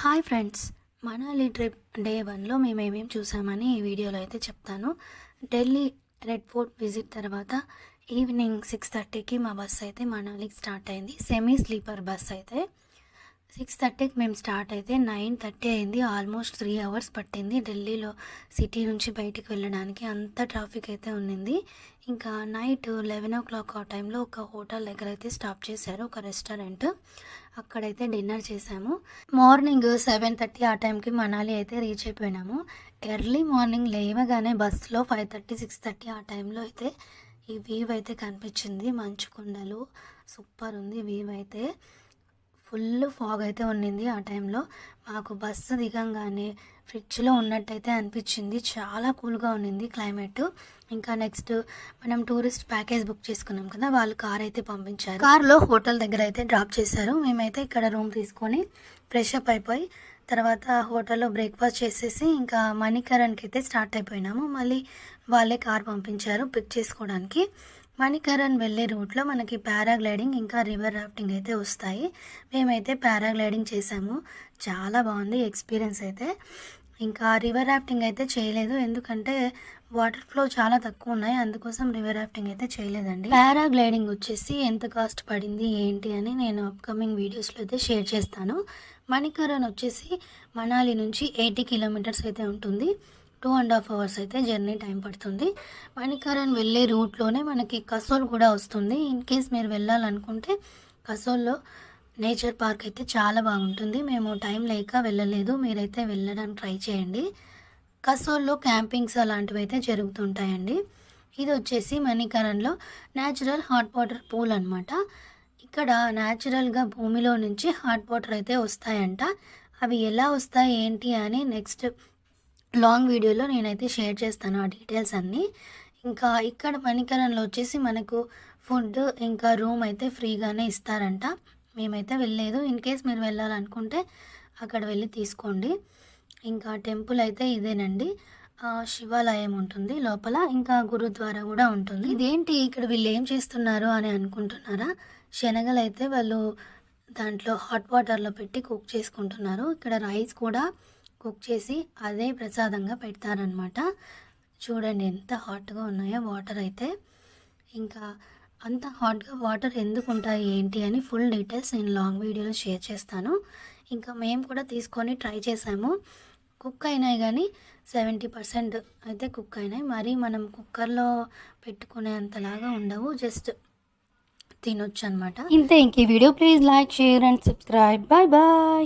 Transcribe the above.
Hi friends, Manali trip day 1లో మేము ఏమేమి చూసామని ఈ వీడియోలో అయితే చెప్తాను. ఢిల్లీ రెడ్ ఫోర్ట్ విజిట్ తర్వాత ఈవినింగ్ 6:30కి మా బస్ అయితే మనాలికి స్టార్ట్ అయింది. సెమీ స్లీపర్ బస్ అయితే 6:30కి మేము స్టార్ట్ అయితే 9:30 అయింది. ఆల్మోస్ట్ 3 అవర్స్ పట్టింది ఢిల్లీలో సిటీ నుంచి బయటికి వెళ్ళడానికి. అంత ట్రాఫిక్ అయితే ఉన్నింది. ఇంకా నైట్ 11 o'clock ఆ టైంలో ఒక హోటల్ దగ్గర అయితే స్టాప్ చేశారు, ఒక రెస్టారెంట్. అక్కడైతే డిన్నర్ చేసాము. మార్నింగ్ 7:30 ఆ టైంకి మనాలి అయితే రీచ్ అయిపోయినాము. ఎర్లీ మార్నింగ్ లేవగానే బస్సులో 5:30, 6:30 ఆ టైంలో అయితే ఈ వ్యూ అయితే కనిపించింది. మంచు కొండలు, సూపర్ ఉంది వ్యూ అయితే. ఫుల్ ఫాగ్ అయితే ఉన్నింది ఆ టైంలో. మాకు బస్సు దిగంగానే ఫ్రిడ్జ్లో ఉన్నట్టయితే అనిపించింది. చాలా కూల్గా ఉన్నింది క్లైమేట్. ఇంకా నెక్స్ట్ మనం టూరిస్ట్ ప్యాకేజ్ బుక్ చేసుకున్నాం కదా, వాళ్ళు కార్ అయితే పంపించారు. కార్లో హోటల్ దగ్గర అయితే డ్రాప్ చేశారు. మేమైతే ఇక్కడ రూమ్ తీసుకొని ఫ్రెష్ అప్ అయిపోయి తర్వాత హోటల్లో బ్రేక్ఫాస్ట్ చేసేసి ఇంకా మణికరణ్కి అయితే స్టార్ట్ అయిపోయినాము. మళ్ళీ వాళ్ళే కార్ పంపించారు పిక్ చేసుకోవడానికి. మణికరణ్ వెళ్ళే రూట్లో మనకి పారాగ్లైడింగ్ ఇంకా రివర్ రాఫ్టింగ్ అయితే వస్తాయి. మేమైతే పారాగ్లైడింగ్ చేసాము. చాలా బాగుంది ఎక్స్పీరియన్స్ అయితే. ఇంకా రివర్ రాఫ్టింగ్ అయితే చేయలేదు, ఎందుకంటే వాటర్ ఫ్లో చాలా తక్కువ ఉన్నాయి, అందుకోసం రివర్ రాఫ్టింగ్ అయితే చేయలేదండి. పారాగ్లైడింగ్ వచ్చేసి ఎంత కాస్ట్ పడింది ఏంటి అని నేను అప్కమింగ్ వీడియోస్లో అయితే షేర్ చేస్తాను. మణికరణ్ వచ్చేసి మనాలి నుంచి 80 kilometers అయితే ఉంటుంది. 2.5 hours అయితే జర్నీ టైం పడుతుంది. మణికరణ్ వెళ్ళే రూట్లోనే మనకి కసోల్ కూడా వస్తుంది. ఇన్ కేస్ మీరు వెళ్ళాలనుకుంటే కసోల్లో నేచర్ పార్క్ అయితే చాలా బాగుంటుంది. మేము టైం లేక వెళ్ళలేదు, మీరైతే వెళ్ళడానికి ట్రై చేయండి. కసోల్లో క్యాంపింగ్స్ అలాంటివి అయితే జరుగుతుంటాయండి. ఇది వచ్చేసి మణికరణ్లో న్యాచురల్ హాట్ వాటర్ పూల్ అనమాట. ఇక్కడ న్యాచురల్గా భూమిలో నుంచి హాట్ వాటర్ అయితే వస్తాయంట. అవి ఎలా వస్తాయి ఏంటి అని నెక్స్ట్ లాంగ్ వీడియోలో నేనైతే షేర్ చేస్తాను ఆ డీటెయిల్స్ అన్నీ. ఇంకా ఇక్కడ మణికరణ్లో వచ్చేసి మనకు ఫుడ్ ఇంకా రూమ్ అయితే ఫ్రీగానే ఇస్తారంట. మేమైతే వెళ్ళలేదు, ఇన్ కేస్ మీరు వెళ్ళాలనుకుంటే అక్కడ వెళ్ళి తీసుకోండి. ఇంకా టెంపుల్ అయితే ఇదేనండి, శివాలయం ఉంటుంది లోపల, ఇంకా గురుద్వారా కూడా ఉంటుంది. ఇదేంటి ఇక్కడ వీళ్ళు ఏం చేస్తున్నారు అని అనుకుంటున్నారా? శనగలు అయితే వాళ్ళు దాంట్లో హాట్ వాటర్లో పెట్టి కుక్ చేసుకుంటున్నారు. ఇక్కడ రైస్ కూడా కుక్ చేసి అదే ప్రసాదంగా పెడతారనమాట. చూడండి ఎంత హాట్గా ఉన్నాయో వాటర్ అయితే. ఇంకా అంత హాట్గా వాటర్ ఎందుకు ఉంటాయి ఏంటి అని ఫుల్ డీటెయిల్స్ నేను లాంగ్ వీడియోలో షేర్ చేస్తాను. ఇంకా మేము కూడా తీసుకొని ట్రై చేసాము. కుక్ అయినాయి కానీ 70% అయితే కుక్ అయినాయి. మరి మనం కుక్కర్లో పెట్టుకునే అంతలాగా ఉండవు, జస్ట్ తినొచ్చు అనమాట. ఇంతే. ఇంక ఈ video please like, share and subscribe. Bye bye.